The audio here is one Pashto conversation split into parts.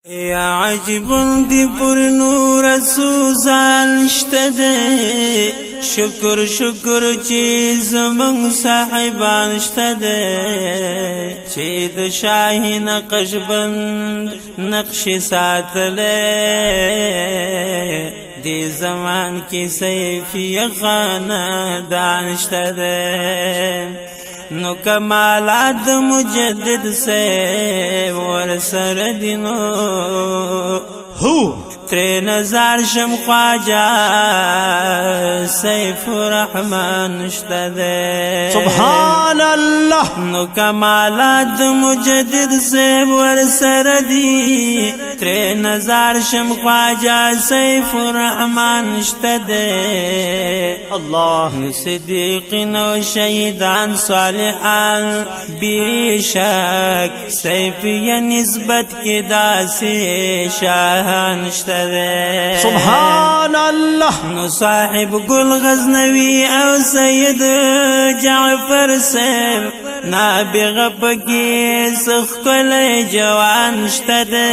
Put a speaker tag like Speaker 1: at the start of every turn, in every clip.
Speaker 1: یا عجبن دی پر نور سوزان شتده شکر شکر چی زمن صاحبان شتده چی د شاهی نقش بند نقش ساتله دی زمان کی سیفی خاندان شتده نو کمالات مجدد سے ورسر دینو تری نظر شم خواجہ سیف الرحمن اشتده
Speaker 2: سبحان اللہ
Speaker 1: نو کمالات مجدد سے ورسر دی تری نظر شم خواجہ سیف الرحمن اشتده
Speaker 2: اللہ
Speaker 1: صدیقین و شہیدان صالحان بیشک سیفی نسبت کی داسی شاہان اشتده
Speaker 2: سبحان اللہ
Speaker 1: نو صاحب گل غزنوی او سید جعفر سیب نابغ پکی سخکل جوان اشتده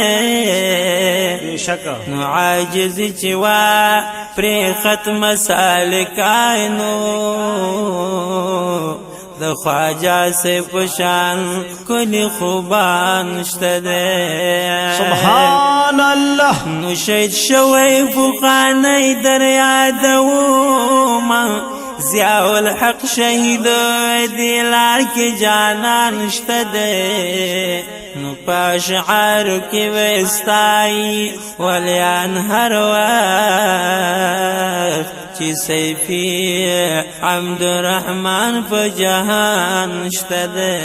Speaker 2: بے شک
Speaker 1: نو عاجزی چوا پری ختم سالکائنو د خواجہ سے پشان کلی خوبان اشتده
Speaker 2: سبحان اللہ
Speaker 1: نو شهید شوی فقانی در یادو من ضیاء الحق شهید دیلار کی جانان اشتده نو پاشعار کی وستائی ولیان هر وقت چی سیفی عبد الرحمن په جهان اشتده